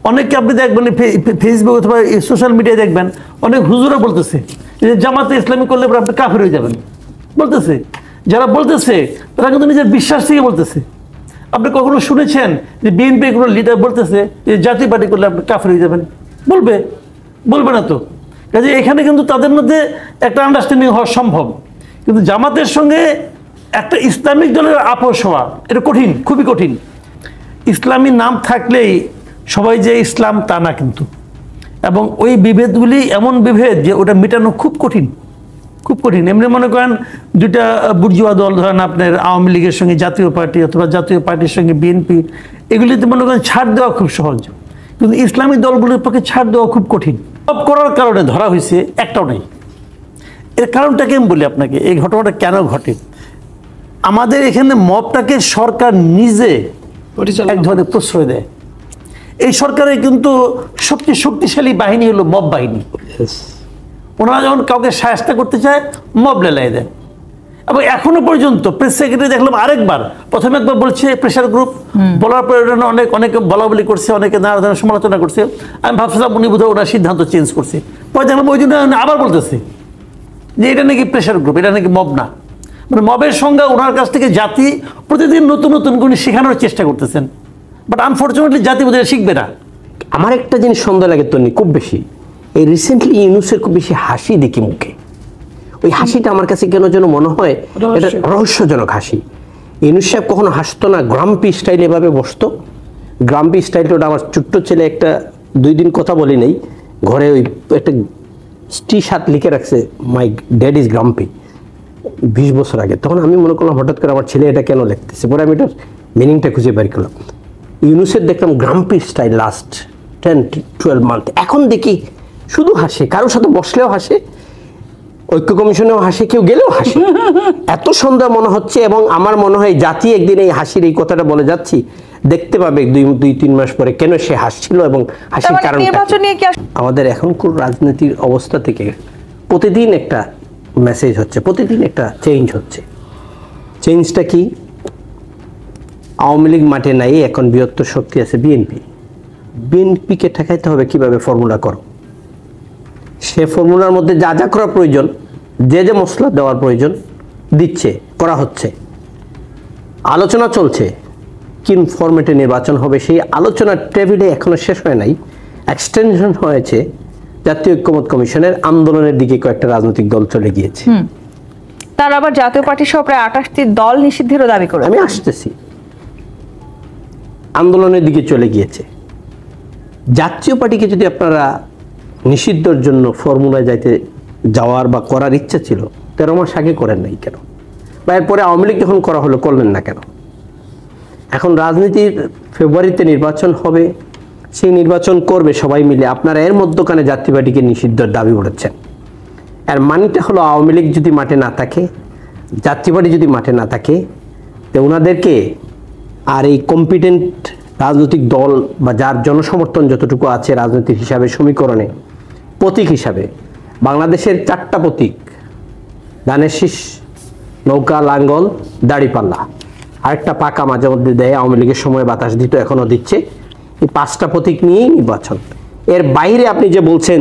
অনেককে আপনি দেখবেন ফেসবুক অথবা সোশ্যাল মিডিয়ায় দেখবেন অনেক হুজুরা বলতেছে যে জামাতে ইসলামী করলে আপনি কাফের হয়ে যাবেন বলতেছে। যারা বলতেছে তারা কিন্তু নিজের বিশ্বাস থেকে বলতেছে। আপনি কখনো শুনেছেন যে বিএনপি কোনো লিডার বলতেছে যে জাতীয় পার্টি করলে আপনি কাফের হয়ে যাবেন? বলবে না তো। কাজে এখানে কিন্তু তাদের মধ্যে একটা আন্ডারস্ট্যান্ডিং হওয়া সম্ভব, কিন্তু জামাতের সঙ্গে একটা ইসলামিক দলের আপোষ হওয়া এটা কঠিন, খুবই কঠিন। ইসলামী নাম থাকলেই সবাই যে ইসলাম তা না কিন্তু, এবং ওই বিভেদগুলি এমন বিভেদ যে ওটা মেটানো খুব কঠিন, খুব কঠিন। এমনি মনে করেন দুইটা বুর্জুয়া দল, ধরেন আপনার আওয়ামী লীগের সঙ্গে জাতীয় পার্টি অথবা জাতীয় পার্টির সঙ্গে বিএনপি, এগুলিতে মনে করেন ছাড় দেওয়া খুব সহজ, কিন্তু ইসলামী দলগুলির পক্ষে ছাড় দেওয়া খুব কঠিন। সব করার কারণে ধরা হয়েছে একটাও নেই। এর কারণটাকে আমি বলি আপনাকে, এই ঘটনাটা কেন ঘটে। আমাদের এখানে মবটাকে সরকার নিজে এক ধরনের প্রশ্রয় দেয়। এই সরকারের কিন্তু সবচেয়ে শক্তিশালী বাহিনী হলো মব বাহিনী। ওনারা যখন কাউকে সাহায্য করতে চায় মব লেলাই দেয়। এবং এখনো পর্যন্ত প্রেস সেক্রেটারি দেখলাম আরেকবার, প্রথমে একবার বলছে প্রেশার গ্রুপ, বলার পরে অনেকে বলাবলি করছে, অনেকে নানা ধরনের সমালোচনা করছে। আমি ভাবছিলাম উনি বোধহয় ওনার সিদ্ধান্ত চেঞ্জ করছে, পরে দেখলাম ওই জন্য আবার বলতেছে যে এটা নাকি প্রেশার গ্রুপ, এটা নাকি মব না। মানে মবের সংজ্ঞা ওনার কাছ থেকে জাতি প্রতিদিন নতুন নতুন করে শেখানোর চেষ্টা করতেছেন, বাট আনফর্চুনেটলি জাতি বোধহয় শিখবে না। আমার একটা জিনিস সন্দেহ লাগে তনি খুব বেশি, এই রিসেন্টলি ইউনুসের খুব বেশি হাসি দেখি মুখে। ওই হাসিটা আমার কাছে কেন যেন মনে হয় এটা রহস্যজনক হাসি। ইউনুস সাহেব কখনো হাসতো না, গ্রাম্পি স্টাইল এভাবে বসতো। গ্রাম্পি স্টাইলটা ওটা আমার ছোট্ট ছেলে একটা 2 দিন কথা বলি নেই, ঘরে ওই একটা টি শার্ট লিখে রাখছে মাই ড্যাড ইজ গ্রাম্পি 20 বছর আগে। তখন আমি মনে করলাম হঠাৎ করে আমার ছেলে এটা কেন লিখতেছে, পরে আমি এটার মিনিংটা খুঁজে বের করলাম। ইউনুসের দেখলাম গ্রাম্পি স্টাইল লাস্ট 10-12 মান্থ। এখন দেখি শুধু হাসে, কারোর সাথে বসলেও হাসে, ঐক্য কমিশনেও হাসে, কেউ গেলেও হাসে। এত সন্দেহ মনে হচ্ছে, এবং আমার মনে হয় জাতি একদিন এই হাসির এই কথাটা বলে যাচ্ছি দেখতে পাবে 2-3 মাস পরে কেন সে হাসছিল এবং হাসির কারণ। আমাদের এখনকার রাজনীতির অবস্থা থেকে প্রতিদিন একটা মেসেজ হচ্ছে, প্রতিদিন একটা চেঞ্জ হচ্ছে। চেঞ্জটা কি? আওয়ামী লীগ মাঠে নাই, এখন বৃহত্তর শক্তি আছে বিএনপি। বিএনপিকে ঠেকাইতে হবে কিভাবে, ফর্মুলা করো। সে ফর্মুলার মধ্যে যা যা করা প্রয়োজন, যে যে মশলা দেওয়ার প্রয়োজন দিচ্ছে, করা হচ্ছে, আলোচনা চলছে। কোন ফরম্যাটে নির্বাচন হবে সেই আলোচনার টেবিলে এখনো শেষ হয় নাই। এক্সটেনশন হয়েছে জাতীয় ঐক্যমত্য কমিশনের, আন্দোলনের দিকে কয়েকটা রাজনৈতিক দল চলে গিয়েছে। তার আবার জাতীয় পার্টি সহ প্রায় 28টি দল নিষিদ্ধেরও দাবি করে। আমি আসতেছি, আন্দোলনের দিকে চলে গিয়েছে। জাতীয় পার্টিকে যদি আপনারা নিষিদ্ধের জন্য ফর্মুলায় যাওয়ার বা করার ইচ্ছা ছিল 13 মাস আগে করেন নাই কেন? বা এরপরে আওয়ামী লীগ যখন করা হলো করলেন না কেন? এখন রাজনীতির ফেব্রুয়ারিতে নির্বাচন হবে, সেই নির্বাচন করবে সবাই মিলে, আপনারা এর মধ্যখানে জাতীয় পার্টিকে নিষিদ্ধের দাবি করেছেন। এর মানেটা হলো আওয়ামী লীগ যদি মাঠে না থাকে, জাতীয় পার্টি যদি মাঠে না থাকে, তো ওনাদেরকে আর এই কম্পিটেন্ট রাজনৈতিক দল বা যার জনসমর্থন যতটুকু আছে রাজনৈতিক হিসাবে সমীকরণে প্রতীক হিসাবে, বাংলাদেশের 4টা প্রতীক, ধানের শীষ, নৌকা, লাঙ্গল, দাড়িপাল্লা, আরেকটা পাকা মাঝে মধ্যে দেয়, আওয়ামী লীগের সময় বাতাস দিত, এখনো দিচ্ছে। এই 5টা প্রতীক নিয়েই নির্বাচন। এর বাইরে আপনি যে বলছেন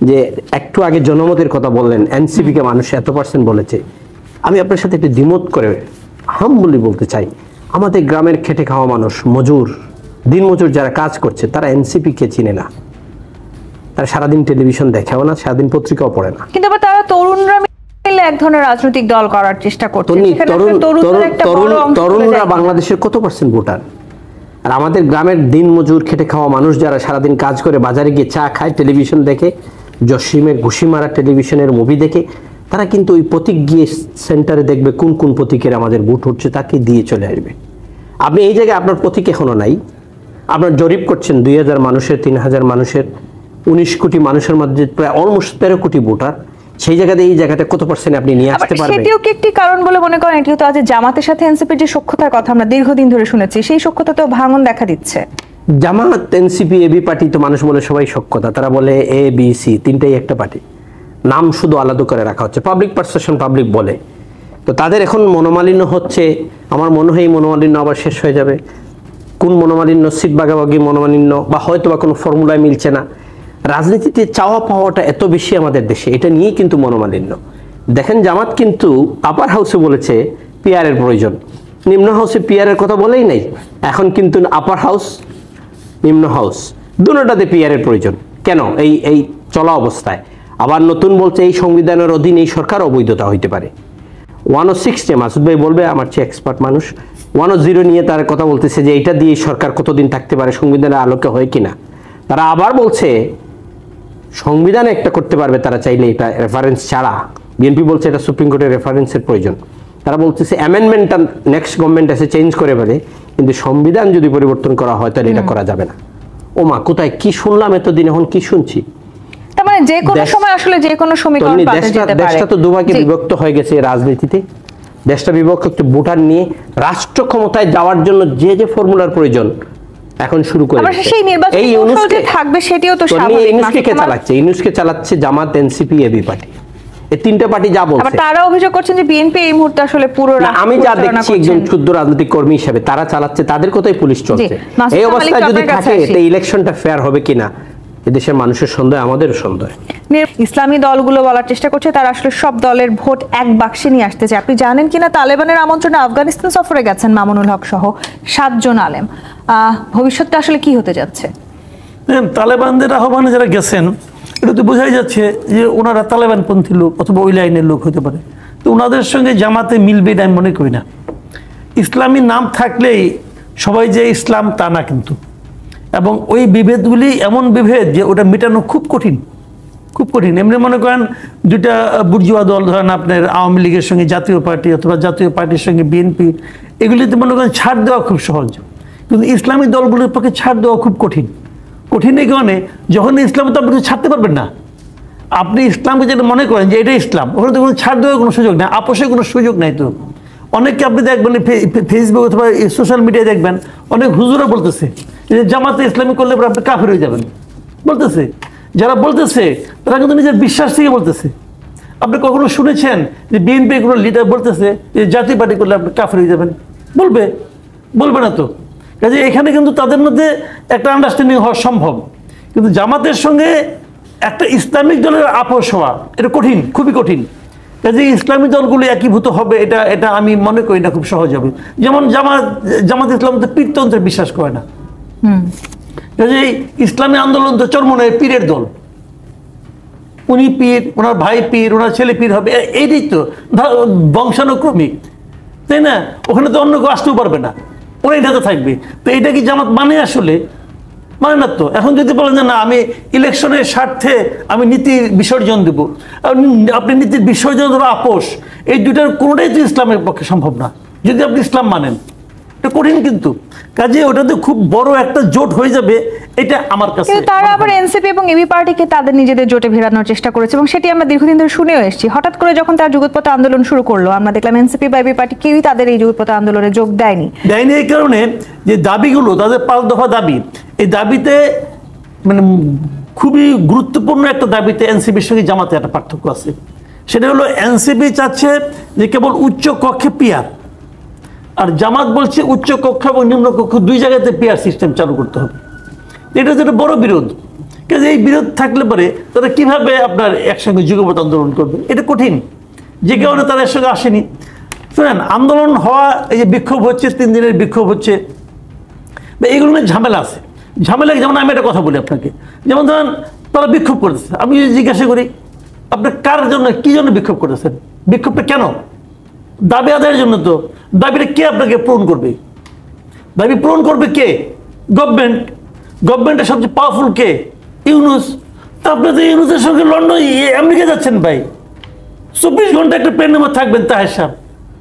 যে একটু আগে জনমতের কথা বললেন, এনসিপিকে মানুষ এত % বলেছে, আমি আপনার সাথে একটু দ্বিমত করে হাম্বলি বলতে চাই, আমাদের গ্রামের খেটে খাওয়া মানুষ, মজুর, দিনমজুর যারা কাজ করছে, তারা এনসিপিকে চিনে না। তারা সারাদিন টেলিভিশন দেখেও না, সারাদিন পত্রিকাও পড়ে না। কিন্তু আবার তারা তরুণরা মিলে এক ধরনের রাজনৈতিক দল করার চেষ্টা করছে। তরুণরা বাংলাদেশের কত % ভোটার? আর আমাদের গ্রামের দিনমজুর খেটে খাওয়া মানুষ যারা সারাদিন কাজ করে, বাজারে গিয়ে চা খায়, টেলিভিশন দেখে, জসিমের ঘুষি মারা টেলিভিশনের মুভি দেখে, তারা কিন্তু ওই প্রতীক গিয়ে সেন্টারে দেখবে কোন কোন প্রতীকের আমাদের ভোট হচ্ছে, তাকে দিয়ে চলে আসবে। আপনি এই জায়গায় আপনার প্রতীক এখনো নাই। আপনার জরিপ করছেন 2000 মানুষের, 3000 মানুষের, 19 কোটি মানুষের মধ্যে প্রায় অলমোস্ট 13 কোটি ভোটার। সেই জায়গাতে এই জায়গাটা কত % আপনি নিয়ে আসতে পারবেন? সেটিও কি একটি কারণ বলে মনে করেন? এটিও তো আজ জামাতের সাথে এনসিপির যে সখ্যতার কথা আমরা দীর্ঘদিন ধরে শুনেছি, সেই সখ্যতা তো ভাঙন দেখা দিচ্ছে। জামাত, এনসিপি, এবি পার্টি তো মানুষ বলে সবাই সখ্যতা, তারা বলে এ বি সি, তিনটাই একটা পার্টি, নাম শুধু আলাদা করে রাখা হচ্ছে, পাবলিক পারসেপশন পাবলিক বলে। তো তাদের এখন মনোমালিন্য হচ্ছে, আমার মনে হয় এই মনোমালিন্য আবার শেষ হয়ে যাবে। কোন মনোমালিন্য, সিট ভাগাভাগি মনোমালিন্য, বা হয়তো বা কোনো ফর্মুলায় মিলছে না। রাজনীতিতে চাওয়া পাওয়াটা এত বেশি আমাদের দেশে, এটা নিয়েই কিন্তু মনোমালিন্য। দেখেন জামাত কিন্তু আপার হাউসে বলেছে পিআরের প্রয়োজন, নিম্ন হাউসে পিআরের কথা বলেই নাই। এখন কিন্তু আপার হাউস নিম্ন হাউস দুটোটাতে পিআরের প্রয়োজন। কেন? এই চলা অবস্থায় আবার নতুন বলছে এই সংবিধানের অধীনে এই সরকার অবৈধতা হইতে পারে। 106 মাসুদ ভাই বলবে, আমার চেয়ে এক্সপার্ট মানুষ। 110 নিয়ে তার কথা বলতেছে যে এটা দিয়ে সরকার কতদিন থাকতে পারে, সংবিধানের আলোকে হয় কিনা। তারা আবার বলছে সংবিধানে একটা করতে পারবে তারা চাইলে, এটা রেফারেন্স ছাড়া। বিএনপি বলছে এটা সুপ্রিম কোর্টের রেফারেন্সের প্রয়োজন। তারা বলতেছে অ্যামেন্ডমেন্টটা নেক্সট গভর্নমেন্ট এসে চেঞ্জ করে পারে, কিন্তু সংবিধান যদি পরিবর্তন করা হয় তাহলে এটা করা যাবে না। ও মা, কোথায় কি শুনলাম এতদিন, এখন কি শুনছি? তার মানে যে কোনো সময় আসলে যে কোনো সমীকরণ পাল্টে যেতে পারে। দেশটা তো দুভাগে বিভক্ত হয়ে গেছে রাজনীতিতে। দেশটা বিভক্ত, ভোটার নিয়ে রাষ্ট্র ক্ষমতায় যাওয়ার জন্য যে যে ফর্মুলার প্রয়োজন এখন শুরু করে আবার সেই নির্বাচনী কৌশল যে থাকবে সেটিও তো স্বাভাবিক। ইউনুসকে চালাচ্ছে জামাত, এনসিপি, এবি পার্টি। এই তিনটা পার্টি যা বলছে। আবার তারা অভিযোগ করছেন যে বিএনপি এই মুহূর্তে আসলে পুরো আমি যা দেখছি একজন ক্ষুদ্র রাজনৈতিক কর্মী হিসেবে তারা চালাচ্ছে, তাদের কথাই পুলিশ চলছে। এই অবস্থায় যদি থাকে এই ইলেকশনটা ফেয়ার হবে কিনা, এদেশের মানুষের সন্দেহ, আমাদেরও সন্দেহ। ইসলামী দলগুলো বলার চেষ্টা করছে তারা আসলে সব দলের ভোট এক বাক্সে নিয়ে আসতে চায়। আপনি জানেন কিনা তালেবানের আমন্ত্রণে আফগানিস্তান সফরে গেছেন মামুনুল হক সহ 7 জন আলেম। ভবিষ্যৎটা আসলে কি হতে যাচ্ছে? তালেবানদের আহ্বানে যারা গেছেন, এটা তো বোঝাই যাচ্ছে যে ওনারা তালেবানপন্থী লোক অথবা ওই লাইনের লোক হতে পারে। তো ওনাদের সঙ্গে জামাতে মিলবে এটা আমি মনে করি না। ইসলামী নাম থাকলেই সবাই যে ইসলাম তা না কিন্তু, এবং ওই বিভেদগুলি এমন বিভেদ যে ওটা মেটানো খুব কঠিন, খুব কঠিন। এমনি মনে করেন দুইটা বুর্জুয়া দল, ধরেন আপনার আওয়ামী লীগের সঙ্গে জাতীয় পার্টি অথবা জাতীয় পার্টির সঙ্গে বিএনপি, এগুলিতে মনে করেন ছাড় দেওয়া খুব সহজ, কিন্তু ইসলামী দলগুলির পক্ষে ছাড় দেওয়া খুব কঠিন। কঠিন এই কারণে, যখন ইসলাম তো আপনি ছাড়তে পারবেন না। আপনি ইসলামকে যেটা মনে করেন যে এটাই ইসলাম, ওখানে তো কোনো ছাড় দেওয়ার কোনো সুযোগ নেই, আপোষের কোনো সুযোগ নাই। তো অনেককে আপনি দেখবেন ফেসবুক অথবা সোশ্যাল মিডিয়ায় দেখবেন অনেক হুজুরা বলতেছে যে জামাতে ইসলামী করলে পরে আপনি কাফের হয়ে যাবেন বলতেছে। যারা বলতেছে তারা কিন্তু নিজের বিশ্বাস থেকে বলতেছে। আপনি কখনো শুনেছেন যে বিএনপি কোনো লিডার বলতেছে যে জাতীয় পার্টি করলে আপনি কাফের হয়ে যাবেন? বলবে না তো। কাজে এখানে কিন্তু তাদের মধ্যে একটা আন্ডারস্ট্যান্ডিং হওয়া সম্ভব, কিন্তু জামাতের সঙ্গে একটা ইসলামিক দলের আপোষ হওয়া এটা কঠিন, খুবই কঠিন। কাজে ইসলামী দলগুলো একীভূত হবে এটা আমি মনে করি না খুব সহজ হবে। যেমন জামাত ইসলাম তো পীরতন্ত্রে বিশ্বাস করে না। কাজে ইসলামী আন্দোলন তো চরমনের পীরের দল, উনি পীর, ওনার ভাই পীর, ওনার ছেলে পীর হবে, এইটাই তো বংশানুক্রমিক, তাই না? ওখানে তো অন্য কেউ আসতেও পারবে না, ওরা এটাতে থাকবে। তো এটা কি জামাত মানে? আসলে মানে না তো। এখন যদি বলেন যে না আমি ইলেকশনের স্বার্থে আমি নীতির বিসর্জন দেব, আপনি নীতির বিসর্জন দেবো, আপোষ, এই দুটার কোনোটাই তো ইসলামের পক্ষে সম্ভব না যদি আপনি ইসলাম মানেন। এটা কঠিন কিন্তু। কাজে ওটাতে খুব বড় একটা জোট হয়ে যাবে, এটা আমার কাছে। কিন্তু তারা আবার এনসিপি এবং এবি পার্টিকে তাদের নিজেদের জোটে ভেড়ানোর চেষ্টা করেছে, এবং সেটি আমরা দীর্ঘদিন ধরে শুনেও এসেছি। হঠাৎ করে যখন তারা যুগপৎ আন্দোলন শুরু করলো, আমরা দেখলাম এনসিপি বা এবি পার্টি কেউই তাদের এই যুগপৎ আন্দোলনে যোগ দেয়নি। এই কারণে যে দাবিগুলো, তাদের 5 দফা দাবি, এই দাবিতে মানে খুবই গুরুত্বপূর্ণ একটা দাবিতে এনসিপির সঙ্গে জামাতে একটা পার্থক্য আছে। সেটা হলো এনসিপি চাচ্ছে যে কেবল উচ্চ কক্ষে পিআর, আর জামাত বলছে উচ্চ কক্ষ এবং নিম্ন কক্ষ দুই জায়গাতে পিআর সিস্টেম চালু করতে হবে। এটা হচ্ছে একটা বড় বিরোধ। কাজে এই বিরোধ থাকলে পরে তারা কিভাবে আপনার একসঙ্গে যুগপৎ আন্দোলন করবে, এটা কঠিন। যে কারণে তারা এর সঙ্গে আসেনি। শুনেন, আন্দোলন হওয়া, এই যে বিক্ষোভ হচ্ছে, 3 দিনের বিক্ষোভ হচ্ছে, এইগুলো নিয়ে ঝামেলা আছে। ঝামেলা যেমন আমি একটা কথা বলি আপনাকে, যেমন ধরেন তারা বিক্ষোভ করতেছে, আমি যদি জিজ্ঞাসা করি আপনার কার জন্য, কি জন্য বিক্ষোভ করতেছেন, বিক্ষোভটা কেন? দাবি আদায়ের জন্য। তো দাবিটা কে আপনাকে পূরণ করবে? দাবি পূরণ করবে কে? গভর্নমেন্টের সবচেয়ে পাওয়ারফুল কে? ইউনুস। তা আপনি তো ইউনুসের সঙ্গে লন্ডন, আমেরিকা যাচ্ছেন ভাই, 24 ঘন্টা একটা প্লেনের মধ্যে থাকবেন তাহের সাহেব,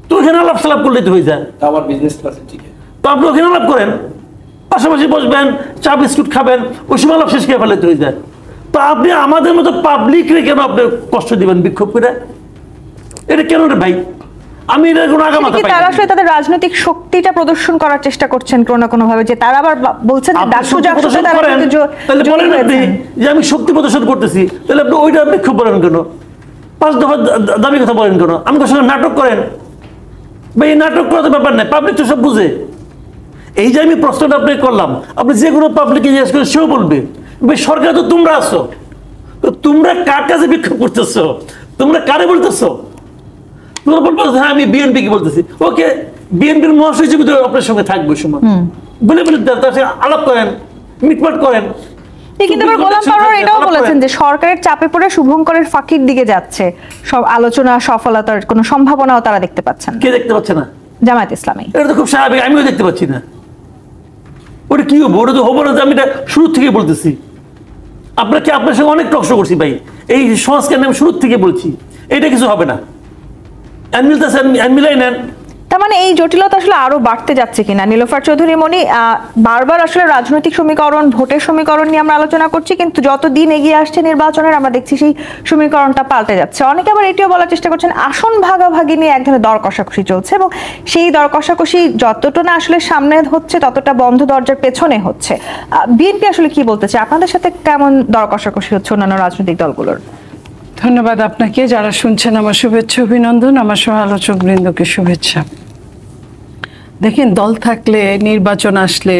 তো ওখানে আলাপ সালাপ করলে তো হয়ে যায়। আমার বিজনেস ক্লাসে ঠিক আছে, তো আপনি ওখানে আলাপ করেন, পাশাপাশি বসবেন, চা বিস্কুট খাবেন, ওই সময় আলাপ শেষ খেয়ে ফেলে তো হয়ে যায়। তো আপনি আমাদের মতো পাবলিকরে কেন আপনি কষ্ট দিবেন বিক্ষোভ করে? এটা কেন রে ভাই? আমি এটা কোনো আগামাথা পাই না। তারা আসলে তাদের রাজনৈতিক শক্তিটা প্রদর্শন করার চেষ্টা করছেন কোনো না কোনো ভাবে, যে তারা আবার বলছেন যে ডাকসু জাকসুতে তারা কিন্তু তাহলে বলেন আপনি যে আমি শক্তি প্রদর্শন করতেছি, তাহলে আপনি ওইটা বিক্ষোভ করেন কেন? 5 দফা দাবি কথা বলেন কেন? আমাদের সঙ্গে নাটক করেন ভাই, নাটক করার ব্যাপার নাই, পাবলিক তো সব বুঝে। এই যে আমি প্রশ্নটা আপনাকে করলাম, আপনি যে কোনো পাবলিকে জিজ্ঞেস করে সেও বলবে ভাই সরকার তো তোমরা আছো, তো তোমরা কার কাছে বিক্ষোভ করতেছো, তোমরা কারে বলতেছো? তোমরা বলবো হ্যাঁ আমি বিএনপি কি বলতেছি, ওকে বিএনপির মহাসচিব তো আপনার সঙ্গে থাকবে সময়, বলে বলে তার সাথে আলাপ করেন, মিটমাট করেন। কিন্তু আবার গোলাম পরোয়ার এটাও বলেছেন যে সরকারের চাপে পড়ে শুভঙ্করের ফাঁকির দিকে যাচ্ছে, সব আলোচনা সফলতার কোনো সম্ভাবনাও তারা দেখতে পাচ্ছেন। কে দেখতে পাচ্ছে না? জামায়াত ইসলামী। এটা তো খুব স্বাভাবিক, আমিও দেখতে পাচ্ছি না। ওটা কি হবো? ওটা তো হবো না, আমি এটা শুরু থেকে বলতেছি। আপনাকে আপনার সঙ্গে অনেক টকশো করছি ভাই, এই সংস্কার আমি শুরু থেকে বলছি এটা কিছু হবে না, মিলাই নেন। তার মানে এই জটিলতা আসলে আরো বাড়তে যাচ্ছে কিনা? নীলোফার চৌধুরী মনি, বারবার আসলে রাজনৈতিক সমীকরণ, ভোটের সমীকরণ নিয়ে আমরা আলোচনা করছি, কিন্তু যত দিন এগিয়ে আসছে নির্বাচনের আমরা দেখছি সেই সমীকরণটা পাল্টে যাচ্ছে। অনেকে আবার এটিও বলার চেষ্টা করছেন আসন ভাগাভাগি নিয়ে এক ধরনের দর কষাকষি চলছে, এবং সেই দর কষাকষি যতটা না আসলে সামনে হচ্ছে ততটা বন্ধ দরজার পেছনে হচ্ছে। বিএনপি আসলে কি বলতে চায়? আপনাদের সাথে কেমন দর কষাকষি হচ্ছে অন্যান্য রাজনৈতিক দলগুলোর? ধন্যবাদ আপনাকে, যারা শুনছেন আমার শুভেচ্ছা অভিনন্দন, আমার সহ আলোচক বৃন্দকে শুভেচ্ছা। দেখেন, দল থাকলে, নির্বাচন আসলে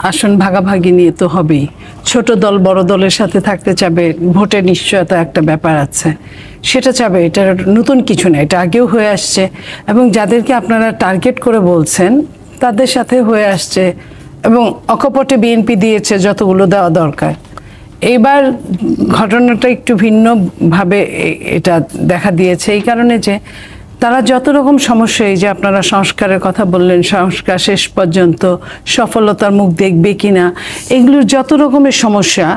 আসন ভাগাভাগি নিয়ে তো হবেই। ছোট দল বড় দলের সাথে থাকতে চাবে, ভোটের নিশ্চয়তা একটা ব্যাপার আছে, সেটা চাবে। এটা নতুন কিছু না, এটা আগেও হয়ে আসছে, এবং যাদেরকে আপনারা টার্গেট করে বলছেন তাদের সাথে হয়ে আসছে, এবং অকপটে বিএনপি দিয়েছে যতগুলো দেওয়া দরকার। এইবার ঘটনাটা একটু ভিন্নভাবে এটা দেখা দিয়েছে এই কারণে যে তারা যত রকম সমস্যা, এই যে আপনারা সংস্কারের কথা বললেন, সংস্কার শেষ পর্যন্ত সফলতার মুখ দেখবে কিনা, এগুলোর যত রকমের সমস্যা,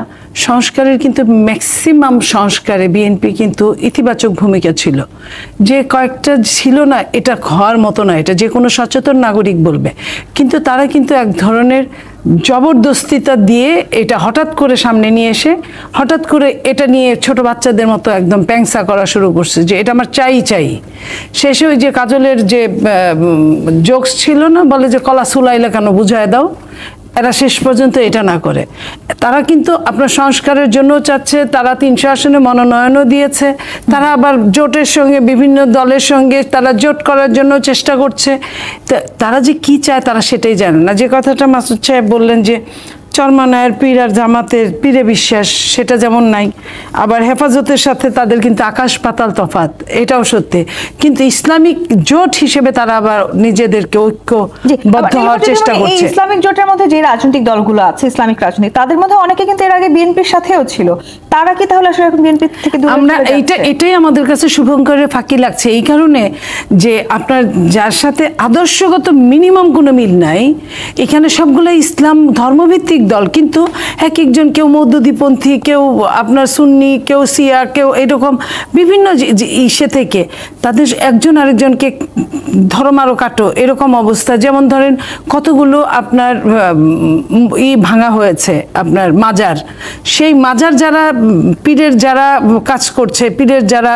সংস্কারের কিন্তু ম্যাক্সিমাম সংস্কারে বিএনপি কিন্তু ইতিবাচক ভূমিকা ছিল। যে কয়েকটা ছিল না, এটা হওয়ার মতো না, এটা যে কোনো সচেতন নাগরিক বলবে, কিন্তু তারা কিন্তু এক ধরনের জবরদস্তিতা দিয়ে এটা হঠাৎ করে সামনে নিয়ে এসে হঠাৎ করে এটা নিয়ে ছোট বাচ্চাদের মতো একদম প্যাংসা করা শুরু করছে যে এটা আমার চাই চাই। শেষে ওই যে কাজলের যে জোকস ছিল না, বলে যে কলা সুলাইলে কেন বুঝায় দাও, এরা শেষ পর্যন্ত এটা না করে। তারা কিন্তু আপনার সংস্কারের জন্য চাচ্ছে, তারা 300 আসনে মনোনয়নও দিয়েছে, তারা আবার জোটের সঙ্গে বিভিন্ন দলের সঙ্গে তারা জোট করার জন্য চেষ্টা করছে। তারা যে কি চায় তারা সেটাই জানে না। যে কথাটা মাসুদ সাহেব বললেন যে চরমনায়ের পীর আর জামাতের পীরে বিশ্বাস, সেটা যেমন নাই, আবার হেফাজতের সাথে তাদের কিন্তু আকাশ পাতাল তফাৎ, এটাও সত্যি। কিন্তু ইসলামিক জোট হিসেবে তারা আবার নিজেদেরকে ঐক্যবদ্ধ হওয়ার চেষ্টা করছে। ইসলামিক জোটের মধ্যে যে রাজনৈতিক দলগুলো আছে, ইসলামিক রাজনীতি, তাদের মধ্যে অনেকে কিন্তু এর আগে বিএনপির সাথেও ছিল। তারা কি তাহলে আসলে এখন বিএনপি থেকে দূরে আমরা এটাই আমাদের কাছে শুভঙ্করের ফাঁকি লাগছে, এই কারণে যে আপনার যার সাথে আদর্শগত মিনিমাম কোনো মিল নাই, এখানে সবগুলো ইসলাম ধর্মভিত্তিক দল, কিন্তু এক একজন, কেউ মৌদুদিপন্থী, কেউ আপনার সুন্নি, কেউ শিয়া, কেউ এরকম বিভিন্ন ইসে থেকে তাদের একজন আরেকজনকে ধর্মারো কাটো এরকম অবস্থা। যেমন ধরেন কতগুলো আপনার ভাঙা হয়েছে আপনার মাজার, সেই মাজার যারা পীরের যারা কাজ করছে, পীরের যারা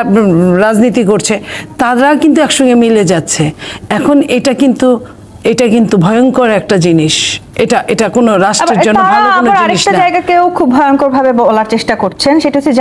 রাজনীতি করছে, তারা কিন্তু একসঙ্গে মিলে যাচ্ছে। এখন এটা কিন্তু ভয়ঙ্কর একটা জিনিস, এটা কোনো রাষ্ট্রের জন্য ভালো কোনো জিনিস না। আরেকটা জায়গাকেও খুব ভয়ঙ্কর ভাবে বলার চেষ্টা করছেন, সেটা হচ্ছে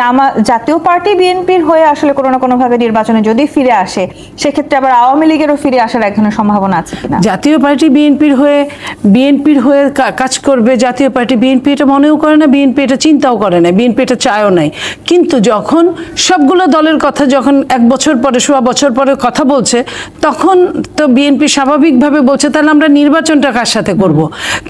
জাতীয় পার্টি বিএনপির হয়ে আসলে কোনো না কোনো ভাবে নির্বাচনে যদি ফিরে আসে, সেক্ষেত্রে আবার আওয়ামী লীগেরও ফিরে আসার এক ধরনের সম্ভাবনা আছে কিনা? জাতীয় পার্টি বিএনপির হয়ে কাজ করবে, জাতীয় পার্টি বিএনপি এটা মনেও করে না, বিএনপি এটা চিন্তাও করে না, বিএনপি এটা চায়ও নাই। কিন্তু যখন সবগুলো দলের কথা যখন 1 বছর পরে, 1.25 বছর পরে কথা বলছে, তখন তো বিএনপি স্বাভাবিকভাবে বলছে তাহলে আমরা নির্বাচনটা কার সাথে করব।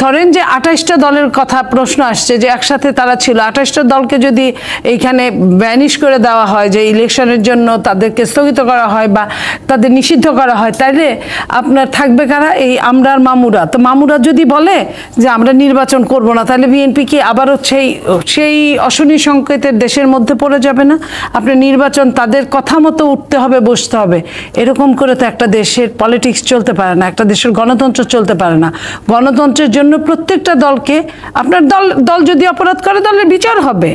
ধরেন যে 28টা দলের কথা প্রশ্ন আসছে, যে একসাথে তারা ছিল, 28টা দলকে যদি এইখানে ব্যানিশ করে দেওয়া হয়, যে ইলেকশনের জন্য তাদেরকে স্থগিত করা হয় বা তাদের নিষিদ্ধ করা হয়, তাইলে আপনার থাকবে কারা? এই আমরা আর মামুরা। তো মামুরা যদি বলে যে আমরা নির্বাচন করব না, তাহলে বিএনপি কি আবারও সেই অশনি সংকেতের দেশের মধ্যে পড়ে যাবে না? আপনার নির্বাচন তাদের কথা মতো উঠতে হবে, বসতে হবে, এরকম করে তো একটা দেশের পলিটিক্স চলতে পারে না, একটা দেশের গণতন্ত্র চলতে পারে না। গণতন্ত্রের জন্য প্রত্যেকটা দলকে, আপনার দল যদি অপরাধ করে দলের বিচার হবে,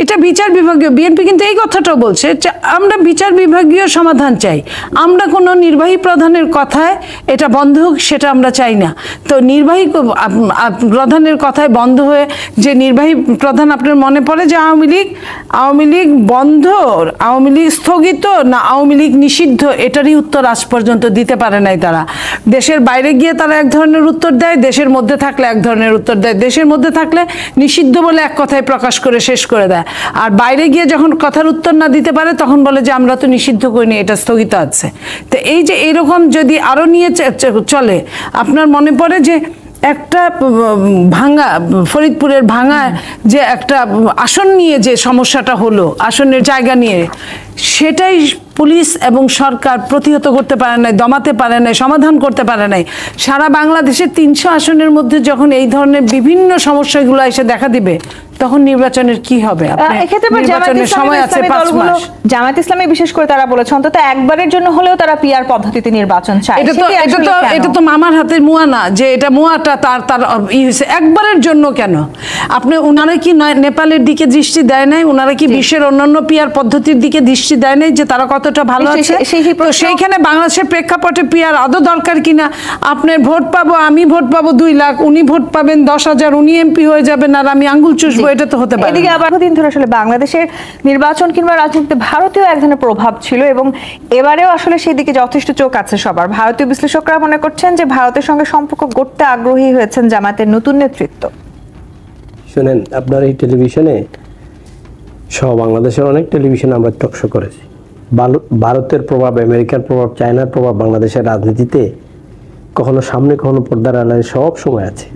এটা বিচার বিভাগীয়। বিএনপি কিন্তু এই কথাটাও বলছে যে আমরা বিচার বিভাগীয় সমাধান চাই, আমরা কোনো নির্বাহী প্রধানের কথায় এটা বন্ধ হোক সেটা আমরা চাই না। তো নির্বাহী প্রধানের কথায় বন্ধ হয়ে, যে নির্বাহী প্রধান, আপনার মনে পড়ে যে আওয়ামী লীগ বন্ধ, আওয়ামী লীগ স্থগিত না আওয়ামী লীগ নিষিদ্ধ, এটারই উত্তর আজ পর্যন্ত দিতে পারে নাই তারা। দেশের বাইরে গিয়ে তারা এক ধরনের উত্তর দেয়, দেশের মধ্যে থাকলে এক ধরনের উত্তর দেয়। দেশের মধ্যে থাকলে নিষিদ্ধ বলে এক কথায় প্রকাশ করে শেষ করে দেয়, আর বাইরে গিয়ে যখন কথার উত্তর না দিতে পারে তখন বলে যে আমরা তো নিষিদ্ধ করিনি, এটা স্থগিত আছে। তো এই যে এরকম যদি আরো নিয়ে চলে, আপনার মনে পড়ে যে একটা ভাঙা ফরিদপুরের ভাঙায় যে একটা আসন নিয়ে যে সমস্যাটা হলো, আসনের জায়গা নিয়ে, সেটাই পুলিশ এবং সরকার প্রতিহত করতে পারে নাই, দমাতে পারে নাই, সমাধান করতে পারে নাই। সারা বাংলাদেশের 300 আসনের মধ্যে যখন এই ধরনের বিভিন্ন সমস্যাগুলো এসে দেখা দিবে, তখন নির্বাচনের কি হবে? এক্ষেত্রে নির্বাচনের সময় আছে 5 মাস। জামায়াত ইসলামী বিশেষ করে তারা বলেছে অন্তত একবারের জন্য হলেও তারা পিআর পদ্ধতিতে নির্বাচন চায়। এটা তো মামার হাতের মুয়া না যে এটা মুয়াটা তার হয়েছে একবারের জন্য। কেন আপনি ওনারা কি নেপালের দিকে দৃষ্টি দেয় নাই? ওনারা কি বিশ্বের অন্যান্য পিআর পদ্ধতির দিকে দৃষ্টি দেয় নাই যে তারা কতটা ভালো আছে? সেইখানে বাংলাদেশের প্রেক্ষাপটে পিআর আদৌ দরকার কিনা? আপনার ভোট পাবো, আমি ভোট পাবো 2 লাখ, উনি ভোট পাবেন 10,000, উনি এমপি হয়ে যাবেন আর আমি আঙ্গুল চুষবো, এটা তো হতে পারে। এদিকে আবার দিন ধরে আসলে বাংলাদেশের নির্বাচন কিংবা রাজনীতিতে ভারতীয় এক ধরনের প্রভাব ছিল এবং এবারেও আসলে সেই দিকে যথেষ্ট চোখ আছে সবার। ভারতীয় বিশ্লেষকরা মনে করছেন যে ভারতের সঙ্গে সম্পর্ক গড়তে আগ্রহী হয়েছেন জামায়াতের নতুন নেতৃত্ব। শুনেন, আপনার এই টেলিভিশনে সহ বাংলাদেশের অনেক টেলিভিশনে আমরা টকশো করেছি। ভারতের প্রভাব, আমেরিকার প্রভাব, চায়নার প্রভাব বাংলাদেশের রাজনীতিতে কখনো সামনে কখনো পর্দার আড়ালে সব সময় আছে।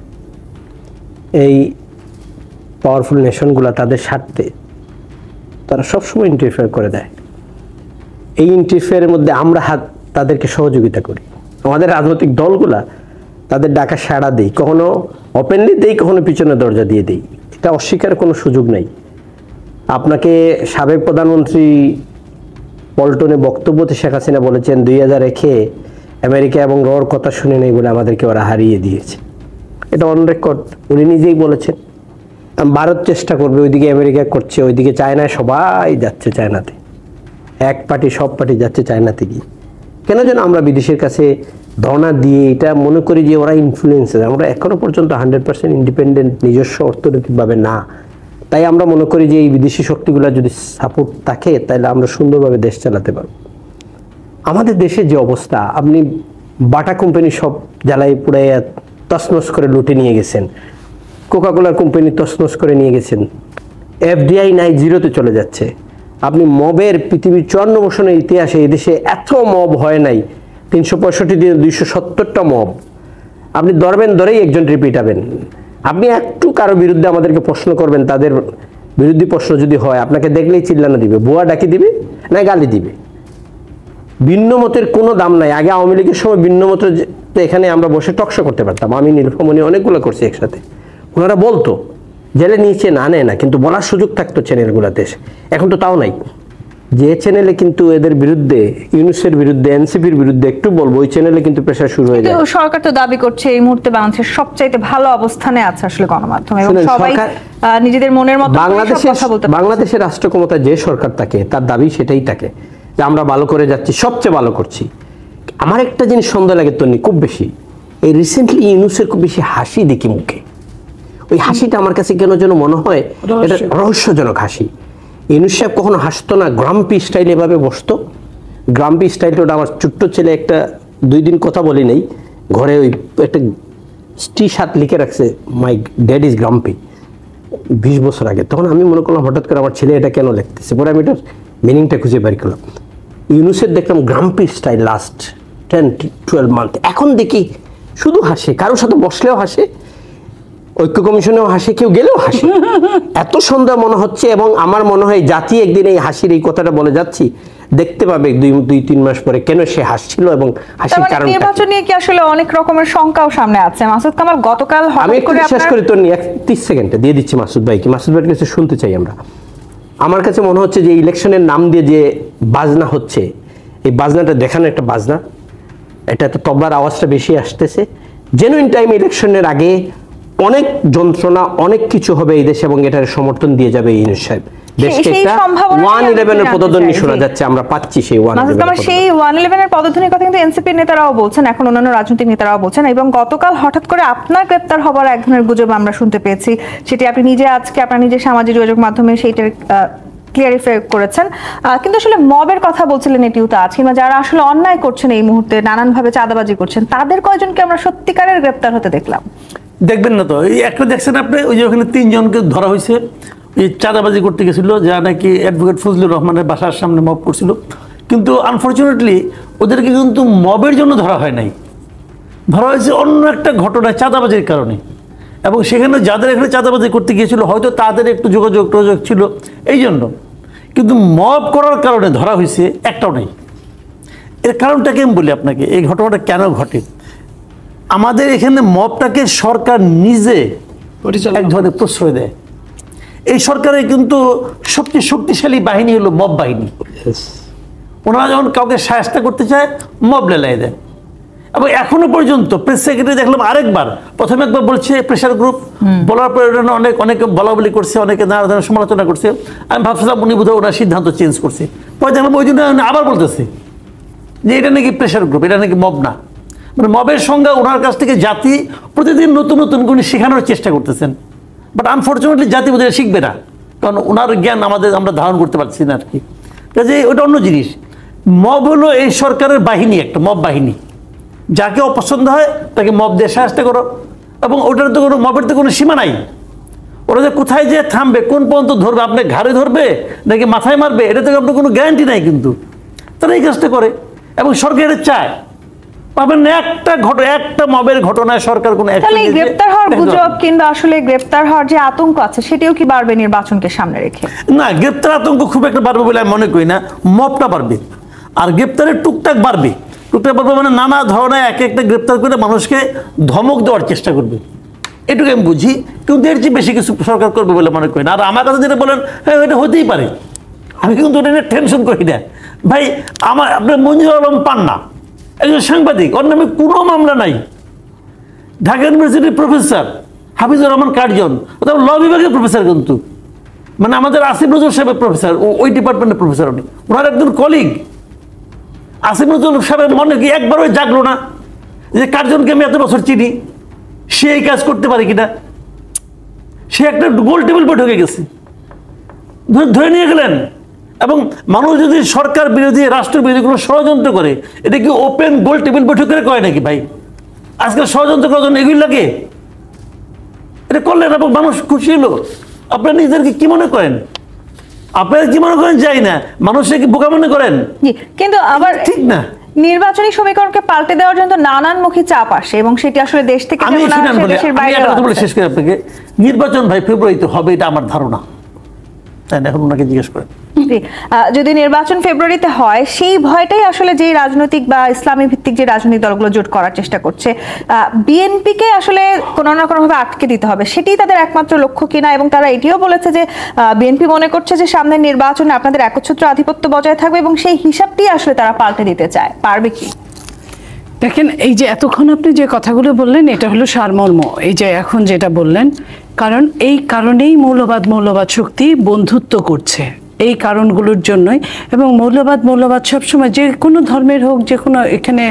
এই পাওয়ারফুল নেশনগুলো তাদের স্বার্থে তারা সবসময় ইন্টারফেয়ার করে দেয়। এই ইন্টারফেয়ারের মধ্যে আমরা তাদেরকে সহযোগিতা করি। আমাদের রাজনৈতিক দলগুলা তাদের ডাকা সাড়া দেই, কখনো ওপেনলি দেই, কখনো পিছনে দরজা দিয়ে দেই। এটা অস্বীকার কোনো সুযোগ নেই। আপনাকে সাবেক প্রধানমন্ত্রী পল্টনে বক্তব্যতে শেখ হাসিনা বলেছেন 2001-এ আমেরিকা এবং রর কথা শুনে নেই বলে আমাদেরকে ওরা হারিয়ে দিয়েছে। এটা অন রেকর্ড, উনি নিজেই বলেছেন। ভারত চেষ্টা করবে, ওইদিকে আমেরিকা করছে, ওইদিকে চায়নায় সবাই যাচ্ছে, চায়নাতে এক পার্টি সব পার্টি যাচ্ছে চায়নাতে গিয়ে। কেন যেন আমরা বিদেশের কাছে ধর্ণা দিয়ে এটা মনে করি যে ওরা ইনফ্লুয়েন্সার। আমরা এখনো পর্যন্ত 100% ইন্ডিপেন্ডেন্ট নিজস্ব অর্থনৈতিকভাবে না। তাই আমরা মনে করি যে এই বিদেশি শক্তিগুলো যদি সাপোর্ট থাকে তাহলে আমরা সুন্দরভাবে দেশ চালাতে পারব। আমাদের দেশের যে অবস্থা, আপনি বাটা কোম্পানি সব জ্বালাই পুড়াই তছনছ করে লুটে নিয়ে গেছেন, কোকাকোলার কোম্পানি তছনছ করে নিয়ে গেছেন, এফডিআই নাই, জিরোতে চলে যাচ্ছে। আপনি মবের পৃথিবীর 54 বছরের ইতিহাসে এদেশে এত মব হয় নাই। 365 দিনে 270টা মব। আপনি ধরেই একজন রিপিটাবেন। আপনি একটু কারো বিরুদ্ধে আমাদেরকে প্রশ্ন করবেন, তাদের বিরুদ্ধে প্রশ্ন যদি হয়, আপনাকে দেখলেই চিল্লানো দিবে, বুয়া ডাকি দিবে, না গালি দিবে। ভিন্ন মতের কোনো দাম নাই। আগে আওয়ামী লীগের সময় ভিন্ন মত এখানে আমরা বসে টকশো করতে পারতাম। আমি নীলফামণি অনেকগুলো করছি একসাথে। ওনারা বলতো, জেলে নিচে না নেয় না, কিন্তু বলার সুযোগ থাকতো চ্যানেলগুলোতে। এখন তো তাও নাই। যে চ্যানেলে কিন্তু এদের বিরুদ্ধে, ইউনূসের বিরুদ্ধে, এনসিপির বিরুদ্ধে একটু বলবো, ওই চ্যানেলে কিন্তু প্রেশার শুরু হয়ে যায়। সরকার তো দাবি করছে এই মুহূর্তে বাংলাদেশের সবচাইতে ভালো অবস্থানে আছে আসলে গণমাধ্যম, এবং সবাই নিজেদের মনের মতো বাংলাদেশের রাষ্ট্র ক্ষমতা যে সরকার থাকে তার দাবি সেটাই থাকে যে আমরা ভালো করে যাচ্ছি, সবচেয়ে ভালো করছি। আমার একটা জিনিস সন্দেহ লাগে তন্নি খুব বেশি, এই রিসেন্টলি ইউনূসের খুব বেশি হাসি দেখি মুখে। ওই হাসিটা আমার কাছে কেন যেন মনে হয় এটা রহস্যজনক হাসি। ইউনূস সাহেব কখনো হাসতো না, গ্রাম্পি স্টাইল এভাবে বসতো। গ্রাম্পি স্টাইলটা ওটা আমার ছোট্ট ছেলে একটা 2 দিন কথা বলি নেই, ঘরে ওই একটা টি-শার্ট লিখে রাখছে, মাই ড্যাড ইজ গ্রাম্পি, 20 বছর আগে। তখন আমি মনে করলাম হঠাৎ করে আমার ছেলে এটা কেন লিখতেছে, পরে আমি এটার মিনিংটা খুঁজে বের করলাম। ইউনূসের দেখলাম গ্রাম্পি স্টাইল লাস্ট 10-12 মান্থ। এখন দেখি শুধু হাসে, কারোর সাথে বসলেও হাসে, ঐক্য কমিশনেও হাসে, কেউ গেলেও হাসে। এত সুন্দর মনে হচ্ছে। এবং আমার মনে হয় জাতি একদিন এই হাসির এই কথাটা বলে যাচ্ছি, দেখতে পাবে 2-3 মাস পরে কেন সে হাসছিল এবং হাসির কারণ। নির্বাচন নিয়ে কি আসলে অনেক রকমের শঙ্কাও সামনে আছে? মাসুদ কামাল গতকাল আমি একটু শেষ করি তো, 30 সেকেন্ডে দিয়ে দিচ্ছি মাসুদ ভাইকে। মাসুদ ভাইয়ের কাছে শুনতে চাই আমরা। আমার কাছে মনে হচ্ছে যে ইলেকশনের নাম দিয়ে যে বাজনা হচ্ছে, এই বাজনাটা দেখানো একটা বাজনা, এটা তো তবলার আওয়াজটা বেশি আসতেছে। জেনুইন টাইম ইলেকশনের আগে অনেক যন্ত্রণা, অনেক কিছু হবে এই দেশে এবং এটার সমর্থন দিয়ে যাবে ইউনূস সাহেব। দেশকে একটা 111 এর পদধ্বনি শোনা যাচ্ছে, আমরা পাচ্ছি সেই 111 এর পদধ্বনির কথা কিন্তু এনসিপির নেতারাও বলছেন, এখন অন্যান্য রাজনৈতিক নেতারাও বলছেন। এবং গতকাল হঠাৎ করে আপনার গ্রেপ্তার হবার এক ধরনের গুজব আমরা শুনতে পেয়েছি, সেটি আপনি নিজে আজকে আপনার নিজের সামাজিক যোগাযোগ মাধ্যমে সেইটার ক্লিয়ারিফাই করেছেন। কিন্তু আসলে মবের কথা বলছিলেন, এটিও তো আছে, কিংবা যারা আসলে অন্যায় করছেন এই মুহূর্তে নানানভাবে চাঁদাবাজি করছেন, তাদের কয়জনকে আমরা সত্যিকারের গ্রেপ্তার হতে দেখলাম? দেখবেন না তো, এই একটা দেখছেন আপনি, ওই যে ওখানে 3 জনকে ধরা হয়েছে, এই চাঁদাবাজি করতে গেছিল, যা নাকি অ্যাডভোকেট ফজলুর রহমানের বাসার সামনে মব করছিল। কিন্তু আনফর্চুনেটলি ওদেরকে কিন্তু মবের জন্য ধরা হয় নাই, ধরা হয়েছে অন্য একটা ঘটনায় চাঁদাবাজির কারণে। এবং সেখানে যাদের এখানে চাঁদাবাজি করতে গিয়েছিল হয়তো তাদের একটু যোগাযোগ ছিল এই জন্য, কিন্তু মব করার কারণে ধরা হয়েছে একটাও নেই। এর কারণটাকে আমি বলি আপনাকে, এই ঘটনাটা কেন ঘটে। আমাদের এখানে মবটাকে সরকার নিজে এক ধরনের প্রশ্রয় দেয়। এই সরকারের কিন্তু সবচেয়ে শক্তিশালী বাহিনী হলো মব বাহিনী। ওনারা যখন কাউকে সাহায্য করতে চায় মব লেলাই দেয়। এবং এখনো পর্যন্ত প্রেস সেক্রেটারি দেখলাম আরেকবার, প্রথমে একবার বলছে প্রেশার গ্রুপ, বলার পর অনেকে বলা বলি করছে, অনেকে নানা ধরনের সমালোচনা করছে। আমি ভাবছিলাম উনি বোধহয় ওনার সিদ্ধান্ত চেঞ্জ করছে, পরে দেখলাম ওই জন্য আবার বলতেছে যে এটা নাকি প্রেশার গ্রুপ, এটা নাকি মব না। মানে মবের সংজ্ঞা ওনার কাছ থেকে জাতি প্রতিদিন নতুন নতুন গুণ শেখানোর চেষ্টা করতেছেন, বাট আনফর্চুনেটলি জাতি বোধহয় শিখবে না, কারণ ওনার জ্ঞান আমরা ধারণ করতে পারছি না আর কি। কাজে ওটা অন্য জিনিস। মব হলো এই সরকারের বাহিনী, একটা মব বাহিনী। যাকে অপছন্দ হয় তাকে মব দিয়ে সাহায্য করো, এবং ওটার তো কোনো মবের তো কোনো সীমা নাই। ওরা যে কোথায় যে থামবে, কোন পর্যন্ত ধরবে, আপনি ঘাড়ে ধরবে নাকি মাথায় মারবে, এটা থেকে আপনার কোনো গ্যারান্টি নাই। কিন্তু তারা এই কাজটা করে এবং সরকার এটা চায়। পাবেন না একটা মবের ঘটনায় সরকার কোনো তাহলে এই গ্রেপ্তার হওয়ার গুজব কিংবা আসলে গ্রেপ্তার হওয়ার যে আতঙ্ক আছে সেটাও কি বাড়বে নির্বাচনকে সামনে রেখে? না, গ্রেপ্তার আতঙ্ক খুব একটা বাড়বে বলে আমি মনে করি না। মবটা বাড়বে, আর গ্রেপ্তারের টুকটাক বাড়বে। টুকটাক বাড়বে মানে নানা ধরনের এক একটা গ্রেপ্তার করে মানুষকে ধমক দেওয়ার চেষ্টা করবে, এটুকু আমি বুঝি। কিন্তু এর চেয়ে বেশি কিছু সরকার করবে বলে মনে করি না। আর আমার কাছে যেটা বলেন, হ্যাঁ এটা হতেই পারে, আমি কিন্তু ওটা নিয়ে টেনশন করি না ভাই। আপনার মঞ্জুর আলম পান্না একজন সাংবাদিক, ওর নামে কোনো মামলা নাই। ঢাকা ইউনিভার্সিটির প্রফেসর হাফিজুর রহমান কার্জন, ল বিভাগের প্রফেসর, কিন্তু মানে আমাদের আসিফ নজরুল সাহেবের প্রফেসর, ওই ডিপার্টমেন্টের প্রফেসর উনি, ওনার একজন কলিগ। আসিফ নজরুল সাহেবের মনে কি একবারও জাগলো না যে কার্জনকে আমি এত বছর চিনি, সে এই কাজ করতে পারে কিনা? সে একটা গোল টেবিল বৈঠকে গেছে, ধরে নিয়ে গেলেন। এবং মানুষ যদি সরকার বিরোধী, রাষ্ট্র বিরোধী কোনো ষড়যন্ত্র করে, এটা কি ওপেন গোল টেবিল বৈঠক করে কয় নাকি ভাই? আজকাল ষড়যন্ত্র করার জন্য এগুলি লাগে, এটা করলেন এবং মানুষ খুশি হলো। আপনারা নিজেদেরকে কি মনে করেন? আপনারা কি মনে করেন যাই না, মানুষকে কি বোকা মনে করেন? কিন্তু আবার ঠিক না। নির্বাচনী সমীকরণকে পাল্টে দেওয়ার জন্য নানানমুখী চাপ আসে, এবং সেটি আসলে দেশ থেকে দেশের বাইরে। শেষ করে আপনাকে, নির্বাচন ভাই ফেব্রুয়ারিতে হবে, এটা আমার ধারণা। তাই না? এখন ওনাকে জিজ্ঞেস করেন। যদি নির্বাচন ফেব্রুয়ারিতে হয়, সেই ভয়টাই আসলে যে রাজনৈতিক বা ইসলামী ভিত্তিক যে রাজনৈতিক দলগুলো জোট করার চেষ্টা করছে, বিএনপিকে আসলে কোনো না কোনোভাবে আটকে দিতে হবে, সেটাই তাদের একমাত্র লক্ষ্য কিনা। এবং তারা এটিও বলেছে যে বিএনপি মনে করছে যে সামনের নির্বাচনে আপনাদের একচ্ছত্র আধিপত্য বজায় থাকবে, এবং সেই হিসাবটি আসলে তারা পাল্টে দিতে চায়। পারবে কি? দেখেন, এই যে এতক্ষণ আপনি যে কথাগুলো বললেন, এটা হলো সারমর্ম এই যে এখন যেটা বললেন। কারণ এই কারণেই মৌলবাদ শক্তি বন্ধুত্ব করছে, এই কারণগুলোর জন্যই। এবং মৌলবাদ সবসময় যে কোনো ধর্মের হোক, যে কোনো এখানে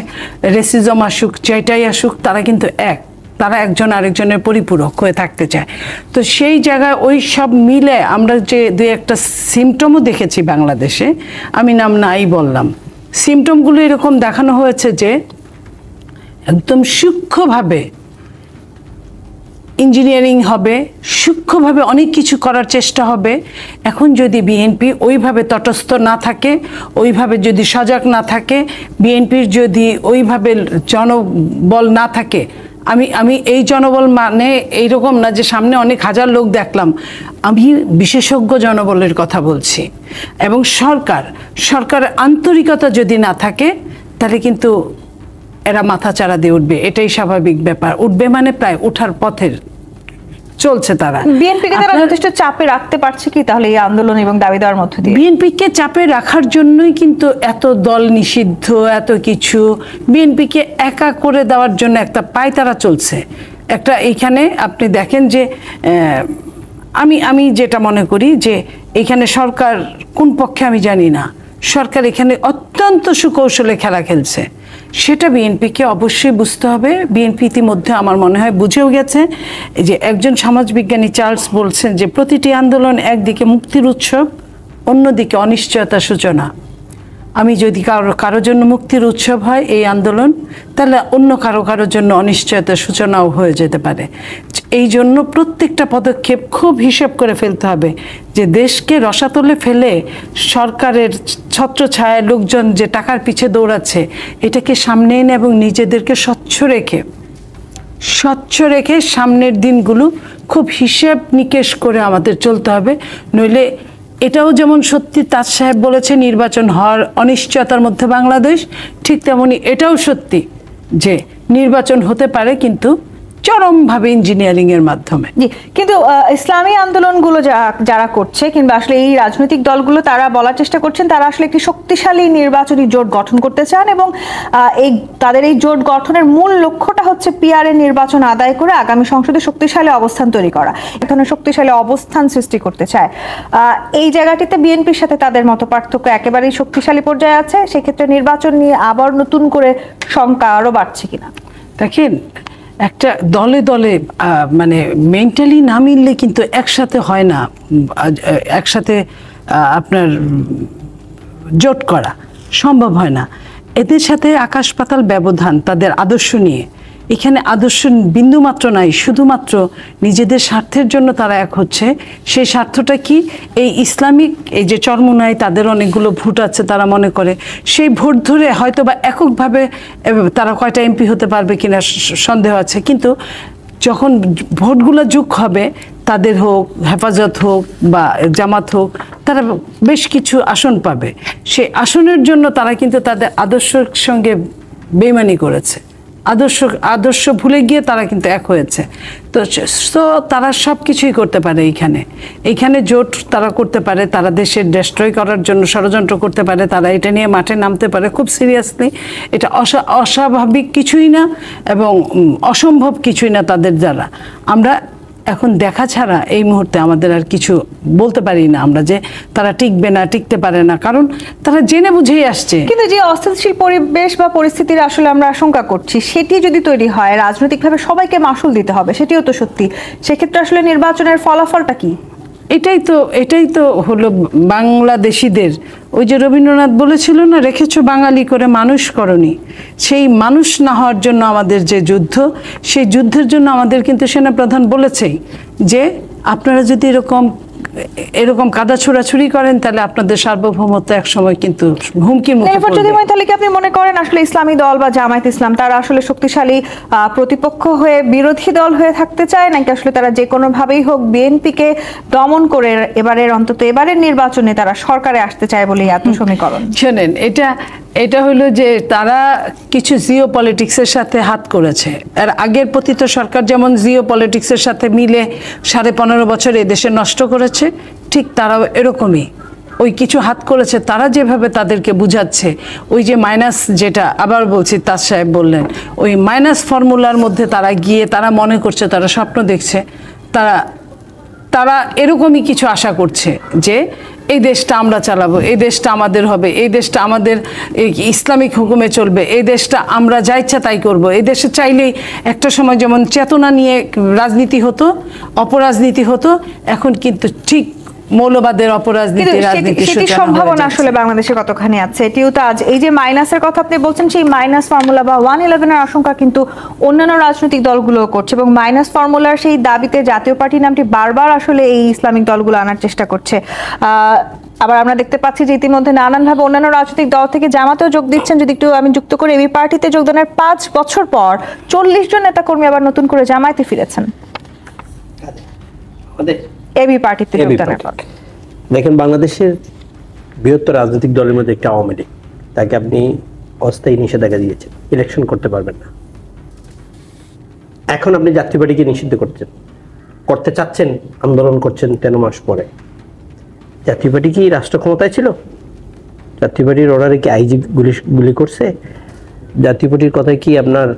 রেসিজম আসুক, যেটাই আসুক, তারা কিন্তু তারা একজন আরেকজনের পরিপূরক হয়ে থাকতে চায়। তো সেই জায়গায় ওই সব মিলে আমরা যে দুই একটা সিমটমও দেখেছি বাংলাদেশে, আমি নাম নাই বললাম, সিমটমগুলো এরকম দেখানো হয়েছে যে একদম সূক্ষ্মভাবে ইঞ্জিনিয়ারিং হবে, সূক্ষ্মভাবে অনেক কিছু করার চেষ্টা হবে। এখন যদি বিএনপি ওইভাবে তটস্থ না থাকে, ওইভাবে যদি সজাগ না থাকে, বিএনপির যদি ওইভাবে জনবল না থাকে, আমি এই জনবল মানে এইরকম না যে সামনে অনেক হাজার লোক দেখলাম, আমি বিশেষজ্ঞ জনবলের কথা বলছি। এবং সরকারের আন্তরিকতা যদি না থাকে, তাহলে কিন্তু এরা মাথা চাড়া দিয়ে উঠবে, এটাই স্বাভাবিক ব্যাপার। উঠবে মানে প্রায় উঠার পথের চলছে তারা। বিএনপিকে তারা যথেষ্ট চাপে রাখতে পারছে কি তাহলে এই আন্দোলন এবং দাবি দেওয়ার মধ্য দিয়ে? বিএনপিকে চাপে রাখার জন্যই কিন্তু এত দল নিষিদ্ধ, এত কিছু। বিএনপিকে একা করে দেওয়ার জন্য একটা পায়তারা চলছে। একটা এইখানে আপনি দেখেন যে আমি যেটা মনে করি যে এখানে সরকার কোন পক্ষে আমি জানি না, সরকার এখানে অত্যন্ত সুকৌশলে খেলা খেলছে, সেটা বিএনপিকে অবশ্যই বুঝতে হবে। বিএনপি ইতিমধ্যে আমার মনে হয় বুঝেও গেছে। যে একজন সমাজবিজ্ঞানী চার্লস বলছেন যে প্রতিটি আন্দোলন একদিকে মুক্তির উৎসব, অন্যদিকে অনিশ্চয়তার সূচনা। আমি যদি কারোর জন্য মুক্তির উৎসব হয় এই আন্দোলন, তাহলে অন্য কারোর জন্য অনিশ্চয়তার সূচনাও হয়ে যেতে পারে। এই জন্য প্রত্যেকটা পদক্ষেপ খুব হিসেব করে ফেলতে হবে, যে দেশকে রসাতলে ফেলে সরকারের ছত্রছায়ায় লোকজন যে টাকার পিছে দৌড়াচ্ছে, এটাকে সামনে এনে এবং নিজেদেরকে স্বচ্ছ রেখে সামনের দিনগুলো খুব হিসেব নিকেশ করে আমাদের চলতে হবে। নইলে এটাও যেমন সত্যি তাজ সাহেব বলেছে নির্বাচন হওয়ার অনিশ্চয়তার মধ্যে বাংলাদেশ, ঠিক তেমনি এটাও সত্যি যে নির্বাচন হতে পারে, কিন্তু চরমভাবে ইঞ্জিনিয়ারিং এর মাধ্যমে। জি, কিন্তু ইসলামী আন্দোলনগুলো যারা করছে কিংবা আসলে এই রাজনৈতিক দলগুলো তারা বলার চেষ্টা করছেন তারা আসলে একটি শক্তিশালী নির্বাচনী জোট গঠন করতে চান এবং তাদের এই জোট গঠনের মূল লক্ষ্যটা হচ্ছে পিআরএ নির্বাচন আদায় করে আগামী সংসদে শক্তিশালী অবস্থান তৈরি করা, এক ধরনের শক্তিশালী অবস্থান সৃষ্টি করতে চায়। এই জায়গাটিতে বিএনপির সাথে তাদের মতপার্থক্য একেবারেই শক্তিশালী পর্যায়ে আছে। সেক্ষেত্রে নির্বাচন নিয়ে আবার নতুন করে শঙ্কা আরো বাড়ছে কিনা? দেখেন, একটা দলে দলে মানে মেন্টালি না মিললে কিন্তু একসাথে হয় না, একসাথে আপনার জোট করা সম্ভব হয় না। এদের সাথে আকাশ পাতাল ব্যবধান তাদের আদর্শ নিয়ে। এখানে আদর্শ বিন্দুমাত্র নাই, শুধুমাত্র নিজেদের স্বার্থের জন্য তারা এক হচ্ছে। সেই স্বার্থটা কি? এই ইসলামিক এই যে চরমোনাই তাদের অনেকগুলো ভোট আছে, তারা মনে করে সেই ভোট ধরে হয়তো বা এককভাবে তারা কয়টা এমপি হতে পারবে কিনা সন্দেহ আছে, কিন্তু যখন ভোটগুলো যোগ হবে, তাদের হোক, হেফাজত হোক বা জামাত হোক, তারা বেশ কিছু আসন পাবে। সেই আসনের জন্য তারা কিন্তু তাদের আদর্শের সঙ্গে বেইমানি করেছে, আদর্শ ভুলে গিয়ে তারা কিন্তু এক হয়েছে। তো তারা সব কিছুই করতে পারে। এইখানে জোট তারা করতে পারে, তারা দেশের ডেস্ট্রয় করার জন্য ষড়যন্ত্র করতে পারে, তারা এটা নিয়ে মাঠে নামতে পারে খুব সিরিয়াসলি। এটা অস্বাভাবিক কিছুই না এবং অসম্ভব কিছুই না তাদের দ্বারা। আমরা এখন দেখা ছাড়া এই মুহূর্তে আমাদের আর কিছু বলতে পারি না আমরা, যে তারা টিকবে না, টিকতে পারে না, কারণ তারা জেনে বুঝেই আসছে। কিন্তু যে অস্থিতিশীল পরিবেশ বা পরিস্থিতির আসলে আমরা আশঙ্কা করছি, সেটি যদি তৈরি হয়, রাজনৈতিকভাবে সবাইকে মাসুল দিতে হবে, সেটিও তো সত্যি। সেক্ষেত্রে আসলে নির্বাচনের ফলাফলটা কি? এটাই তো হলো বাংলাদেশিদের, ওই যে রবীন্দ্রনাথ বলেছিল না, রেখেছো বাঙালি করে মানুষ করনি। সেই মানুষ না হওয়ার জন্য আমাদের যে যুদ্ধ, সেই যুদ্ধের জন্য আমাদের কিন্তু সেনাপ্রধান বলেছেই যে আপনারা যদি এরকম কাদা ছোড়াছুড়ি করেন, তাহলে আপনাদের সার্বভৌমত্ব এক সময় কিন্তু হুমকির মুখে পড়বে। তাহলে কি আপনি মনে করেন আসলে ইসলামী দল বা জামায়াত ইসলাম তারা আসলে শক্তিশালী প্রতিপক্ষ হয়ে বিরোধী দল হয়ে থাকতে চায়, নাকি আসলে তারা যে কোনো ভাবেই হোক বিএনপিকে দমন করে এবারের নির্বাচনে তারা সরকারে আসতে চায় বলেই এত সমীকরণ? শোনেন, এটা হলো যে তারা কিছু জিও পলিটিক্সের সাথে হাত করেছে। আর আগের পতিত সরকার যেমন জিও পলিটিক্সের সাথে মিলে 15.5 বছর এদেশে নষ্ট করেছে, ঠিক তারাও এরকমই ওই কিছু হাত করেছে। তারা যেভাবে তাদেরকে বুঝাচ্ছে, ওই যে মাইনাস, যেটা আবার বলছি, তাজ সাহেব বললেন, ওই মাইনাস ফর্মুলার মধ্যে তারা গিয়ে তারা মনে করছে, তারা স্বপ্ন দেখছে, তারা এরকমই কিছু আশা করছে যে এই দেশটা আমরা চালাবো, এই দেশটা আমাদের হবে, এই দেশটা আমাদের ইসলামিক হুকুমে চলবে, এই দেশটা আমরা যা ইচ্ছা তাই করবো। এই দেশে চাইলেই একটা সময় যেমন চেতনা নিয়ে রাজনীতি হতো, অপরাজনীতি হতো, এখন কিন্তু ঠিক মৌলবাদের অপরাজনীতি, রাজনীতি সম্ভাবনা আসলে বাংলাদেশে কতখানি আছে এটিও তো আজ এই যে মাইনাসের কথা আপনি বলছেন, সেই মাইনাস ফর্মুলা বা 111 এর আশঙ্কা কিন্তু অন্যান্য রাজনৈতিক দলগুলো করছে এবং মাইনাস ফর্মুলার সেই দাবিতে জাতীয় পার্টি নামটি বারবার আসলে এই ইসলামিক দলগুলো আনার চেষ্টা করছে। আবার আমরা দেখতে পাচ্ছি যে ইতিমধ্যে নানানভাবে অন্যান্য রাজনৈতিক দল থেকে জামাতেও যোগ দিচ্ছেন। যদি একটু আমি যুক্ত করে, এবি পার্টিতে যোগদানের 5 বছর পর 40 জন নেতাকর্মী আবার নতুন করে জামায়াতে ফিরেছেন। এবি পার্টিতে যোগদানের পর দেখেন, বাংলাদেশের বৃহত্তর রাজনৈতিক দলের মধ্যে একটা আওয়ামী লীগ, তাকে আপনি অস্থায়ী নিষেধাজ্ঞা দিয়েছেন, ইলেকশন করতে পারবেন না। এখন আপনি জাতীয় পার্টিকে নিষিদ্ধ করতে চাচ্ছেন, আন্দোলন করছেন 13 মাস পরে। জাতীয় পার্টি কি রাষ্ট্র ক্ষমতায় ছিল? জাতীয় পার্টির অর্ডারে কি আইজি গুলি করছে? জাতীয় পার্টির কথায় কি আপনার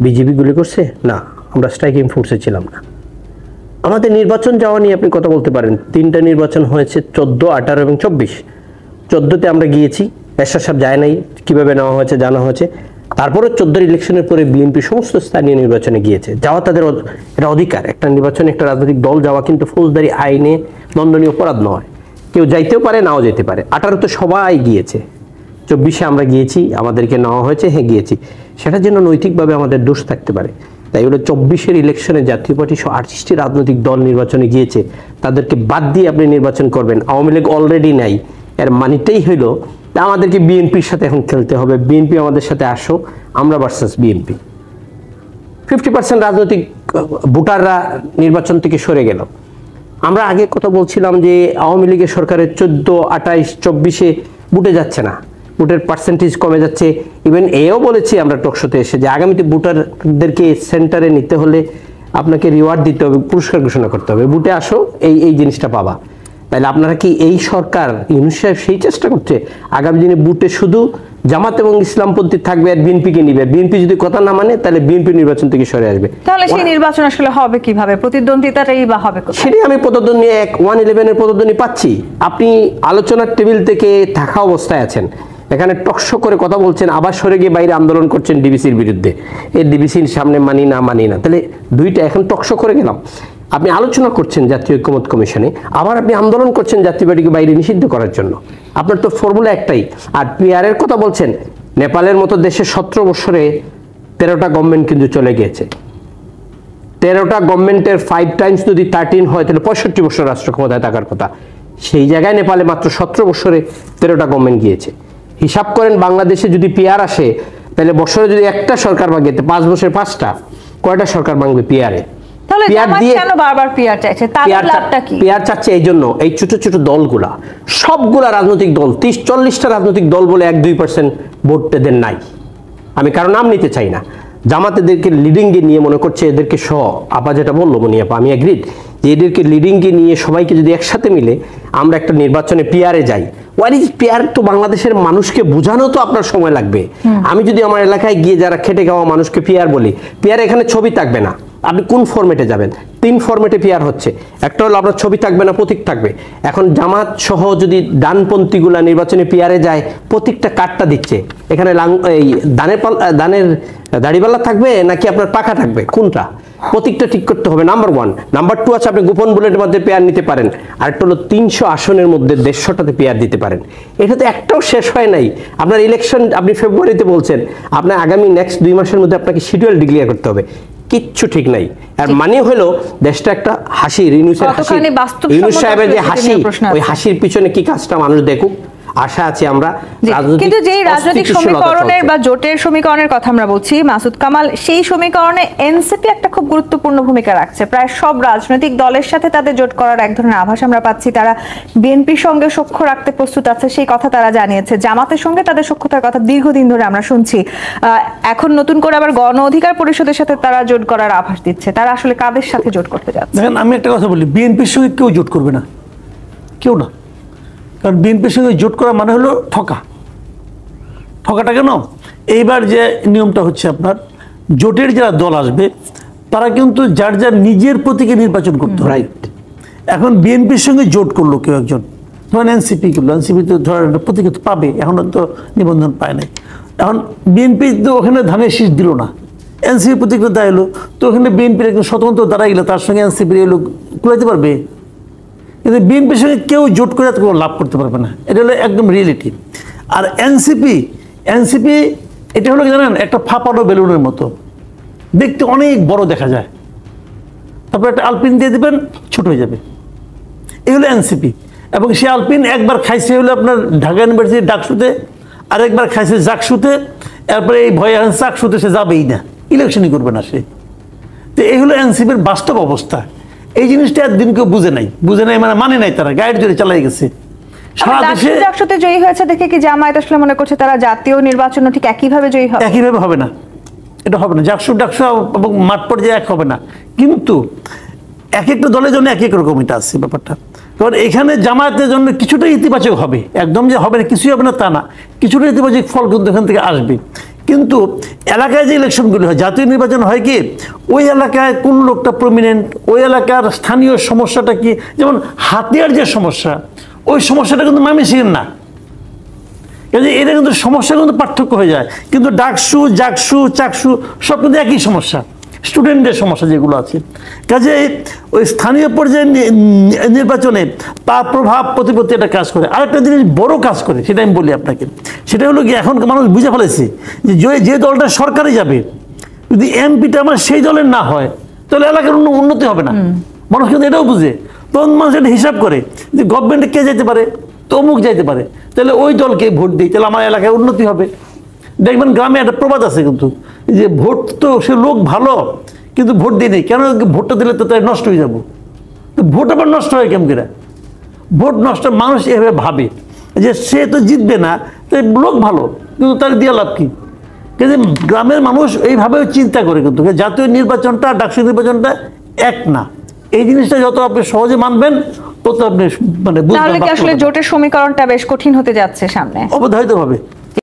বিজেপি গুলি করছে? না, আমরা স্ট্রাইকিং ফোর্সে ছিলাম না। আমাদের নির্বাচন যাওয়া নিয়ে আপনি কথা বলতে পারেন। 3টা নির্বাচন হয়েছে, 14, 18 এবং 24। 14তে আমরা গিয়েছি, এরশাদ সাহেব যায় নাই, কিভাবে নেওয়া হয়েছে জানা হয়েছে। তারপরে 14 ইলেকশনের পরে বিএনপি সমস্ত স্থানীয় নির্বাচনে গিয়েছে, যাওয়া তাদের এটা অধিকার। একটা নির্বাচনে একটা রাজনৈতিক দল যাওয়া কিন্তু ফৌজদারি আইনে দণ্ডনীয় অপরাধ নয়। কেউ যাইতেও পারে, নাও যেতে পারে। 18 তো সবাই গিয়েছে, 24-এ আমরা গিয়েছি, আমাদেরকে নেওয়া হয়েছে, হ্যাঁ গিয়েছি। সেটার জন্য নৈতিকভাবে আমাদের দোষ থাকতে পারে। তাই হলো 24-এর ইলেকশনে জাতীয় পার্টি 28টি রাজনৈতিক দল নির্বাচনে গিয়েছে, তাদেরকে বাদ দিয়ে আপনি নির্বাচন করবেন। আওয়ামী লীগ অলরেডি নাই, এর মানেটাই হইলো আমাদেরকে বিএনপির সাথে এখন খেলতে হবে। বিএনপি আমাদের সাথে আসো, আমরা ভার্সাস বিএনপি। 50% রাজনৈতিক ভোটাররা নির্বাচন থেকে সরে গেল। আমরা আগে কথা বলছিলাম যে আওয়ামী লীগের সরকারের 14, 28, 24-এ ভোটে যাচ্ছে না, ভোটের পার্সেন্টেজ কমে যাচ্ছে। ইভেন এও বলেছি আমরা টকশোতে এসে যে আগামীতে ভোটারদেরকে সেন্টারে নিতে হলে আপনাকে রিওয়ার্ড দিতে হবে, পুরস্কার ঘোষণা করতে হবে, ভোটে আসো, এই জিনিসটা পাবা। তাহলে আপনারা কি এই সরকার ইউনূস সাহেব সেই চেষ্টা করছে আগামী দিনে ভোটে শুধু জামাত এবং ইসলামপন্থী থাকবে আর বিএনপিকে নিবে, বিএনপি যদি কথা না মানে তাহলে বিএনপি নির্বাচন থেকে সরে আসবে। তাহলে সেই নির্বাচন আসলে হবে কিভাবে? প্রতিদ্বন্দ্বিতাটাই বা হবে কোথায়? সেটাই আমি প্রতিদ্বন্দ্বী 111-এর প্রতিদ্বন্দ্বী পাচ্ছি। আপনি আলোচনার টেবিল থেকে থাকা অবস্থায় আছেন, এখানে টকশো করে কথা বলছেন, আবার সরে গিয়ে বাইরে আন্দোলন করছেন ডিবিসির বিরুদ্ধে, এই ডিবিসির সামনে মানি না। তাহলে দুইটা এখন টকশো করে গেলাম। আপনি আলোচনা করছেন জাতীয় ঐক্যমত্য কমিশনে, আবার আপনি আন্দোলন করছেন জাতীয় পার্টিকে বাইরে নিষিদ্ধ করার জন্য। আপনার তো ফর্মুলা একটাই। আর পিআরের কথা বলছেন, নেপালের মতো দেশে 17 বছরে 13টা গভর্নমেন্ট কিন্তু চলে গিয়েছে। 13টা গভর্নমেন্টের 5 টাইমস যদি 13 হয় তাহলে 65 বছর রাষ্ট্র ক্ষমতায় থাকার কথা। সেই জায়গায় নেপালে মাত্র 17 বছরে 13টা গভর্নমেন্ট গিয়েছে। হিসাব করেন বাংলাদেশে যদি পিআর আসে তাহলে বছরে যদি একটা সরকার ভাঙে 5 বছরে 5টা, কয়টা সরকার ভাঙবে পিআরে? তাহলে জামাত কেন বারবার পিআর চাইছে? তার লাভটা কি? পিআর চাচ্ছে এই জন্য এই ছোট ছোট দলগুলা, সবগুলা রাজনৈতিক দল, 30-40টা রাজনৈতিক দল বলে 1-2% ভোট এদের নাই। আমি কারো নাম নিতে চাই না। জামাত এদেরকে লিডিংয়ে নিয়ে মনে করছে এদেরকে আপা যেটা বললো মনিয়াপা, আমি এগ্রিড যে এদেরকে লিডিংয়ে নিয়ে সবাইকে যদি একসাথে মিলে আমরা একটা নির্বাচনে পিআরে যাই। What is PR? তো বাংলাদেশের মানুষকে বোঝানো তো আপনার সময় লাগবে। আমি যদি আমার এলাকায় গিয়ে যারা খেটে খাওয়া মানুষকে পিআর বলি, পিআর এখানে ছবি থাকবে না, আপনি কোন ফরম্যাটে যাবেন? 3 ফরম্যাটে পিআর হচ্ছে। একটা হলো আপনার ছবি থাকবে না, প্রতীক থাকবে। এখন জামাত সহ যদি ডানপন্থীগুলা নির্বাচনে পিআরে যায়, প্রতীকটা কার্ডটা দিচ্ছে, এখানে এই দানের দাড়িপাল্লা থাকবে নাকি আপনার পাখা থাকবে, কোনটা? প্রতীকটা ঠিক করতে হবে, নাম্বার 1। নাম্বার 2 আছে আপনি গোপন বুলেটের মধ্যে পেয়ার নিতে পারেন। আরেকটা হলো 300 আসনের মধ্যে 150টাতে পেয়ার দিতে পারেন। এটা তো একটাও শেষ হয় নাই। আপনার ইলেকশন আপনি ফেব্রুয়ারিতে বলছেন, আপনার আগামী নেক্সট 2 মাসের মধ্যে আপনাকে শিডিউল ডিক্লেয়ার করতে হবে। কিচ্ছু ঠিক নাই। আর মানে হলো দেশটা একটা হাসি, ইউনূস সাহেবের যে হাসি, ওই হাসির পিছনে কি কাজটা মানুষ দেখুক, আশা আছে আমরা। কিন্তু যেই রাজনৈতিক সমীকরণের বা জোটের সমীকরণের কথা আমরা বলছি মাসুদ কামাল, সেই সমীকরণে এনসিপি একটা খুব গুরুত্বপূর্ণ ভূমিকা রাখছে। প্রায় সব রাজনৈতিক দলের সাথে তাদের জোট করার এক ধরনের আভাস আমরা পাচ্ছি। তারা বিএনপির সঙ্গে সখ্য রাখতে প্রস্তুত আছে, সেই কথা তারা জানিয়েছে। জামাতের সঙ্গে তাদের সখ্যতার কথা দীর্ঘদিন ধরে আমরা শুনছি। এখন নতুন করে আবার গণ অধিকার পরিষদের সাথে তারা জোট করার আভাস দিচ্ছে। তারা আসলে কাদের সাথে জোট করতে যাচ্ছে? দেখেন, আমি একটা কথা বলি, বিএনপির সঙ্গে কেউ জোট করবে না, কেউ না। কারণ বিএনপির সঙ্গে জোট করা মানে হলো ঠকাটা কেন? এইবার যে নিয়মটা হচ্ছে আপনার জোটের যারা দল আসবে তারা কিন্তু যার যার নিজের প্রতীকে নির্বাচন করতে হয়। রাইট। এখন বিএনপির সঙ্গে জোট করলো কেউ একজন, ধরেন এনসিপি করলো, এনসিপি তো ধরেন প্রতীকে তো পাবে, এখনো তো নিবন্ধন পায় নাই। এখন বিএনপি তো ওখানে ধানের শীষ দিল না, এনসিপি প্রতীকে দাঁড়ালো, তো ওখানে বিএনপির একজন স্বতন্ত্র দাঁড়াই গেলে তার সঙ্গে এনসিপির এই লোক কুলাইতে পারবে? কিন্তু বিএনপির সঙ্গে কেউ জোট করে কোনো লাভ করতে পারবে না, এটা হলো একদম রিয়েলিটি। আর এনসিপি এটা হলো কি জানেন, একটা ফাঁপানো বেলুনের মতো, দেখতে অনেক বড় দেখা যায়, তারপর একটা আলপিন দিয়ে দেবেন, ছোট হয়ে যাবে। এই হলো এনসিপি। এবং সে আলপিন একবার খাইছে হলো আপনার ঢাকা ইউনিভার্সিটির ডাকসুতে, আর একবার খাইছে জাকসুতে, এরপরে এই ভয়ে চাকসুতে সে যাবেই না, ইলেকশনই করবে না সে। তো এই হলো এনসিপির বাস্তব অবস্থা। এই জিনিসটা একদিন কেউ বুঝে নাই মানে নাই, তারা গাইড জোরে চালাই গেছে সারা দেশে। জাকসুতে জয়ী হয়েছে দেখে কি জামায়াত আসলে মনে করছে তারা জাতীয় নির্বাচনও ঠিক একইভাবে জয়ী হবে? একইভাবে হবে না, এটা হবে না। জাকসু ডাকসু এবং মাঠ পর্যায়ে এক হবে না, কিন্তু এক একটা দলের জন্য এক এক রকম এটা আছে ব্যাপারটা। কারণ এখানে জামায়াতের জন্য কিছুটা ইতিবাচক হবে, একদম যে হবে না, কিছুই হবে না তা না, কিছুটা ইতিবাচক ফল কিন্তু এখান থেকে আসবে। কিন্তু এলাকায় যে ইলেকশনগুলো হয়, জাতীয় নির্বাচন হয় কি, ওই এলাকায় কোন লোকটা প্রমিনেন্ট, ওই এলাকার স্থানীয় সমস্যাটা কি, যেমন হাতিয়ার যে সমস্যা, ওই সমস্যাটা কিন্তু ময়মনসিংহের না। এটা কিন্তু সমস্যা কিন্তু পার্থক্য হয়ে যায়, কিন্তু ডাকসু জাকসু চাকসু সব কিন্তু একই সমস্যা। স্টুডেন্টদের সমস্যা যেগুলো আছে। কাজে ওই স্থানীয় পর্যায়ে নির্বাচনে তার প্রভাব প্রতিপত্তি একটা কাজ করে। আরেকটা জিনিস বড় কাজ করে, সেটা আমি বলি আপনাকে, সেটা হলো কি এখন মানুষ বুঝে ফেলেছে যে যে দলটা সরকারে যাবে, যদি এমপিটা আমার সেই দলের না হয় তাহলে এলাকার উন্নতি হবে না। মানুষ কিন্তু এটাও বুঝে, তখন মানুষ এটা হিসাব করে যে গভর্নমেন্টে কে যেতে পারে, তো অমুক যাইতে পারে, তাহলে ওই দলকে ভোট দিই, তাহলে আমার এলাকায় উন্নতি হবে। দেখবেন গ্রামে একটা প্রবাদ আছে কিন্তু, যে ভোট তো সে লোক ভালো কিন্তু ভোট দিয়ে নেই, কেন ভোটটা দিলে তো তাই নষ্ট হয়ে যাবো। তো ভোট আবার নষ্ট হয় কেমন করে? ভোট নষ্ট মানুষ এভাবে ভাবে যে সে তো জিতবে না, তাই লোক ভালো কিন্তু তার দিয়ে লাভ কি? কিন্তু গ্রামের মানুষ এইভাবেও চিন্তা করে, কিন্তু জাতীয় নির্বাচনটা ডাকসু নির্বাচনটা এক না। এই জিনিসটা যত আপনি সহজে মানবেন তত আপনি মানে তাহলে কি বুঝবেন। আসলে জোটের সমীকরণটা বেশ কঠিন হতে যাচ্ছে সামনে? অবধারিত ভাবে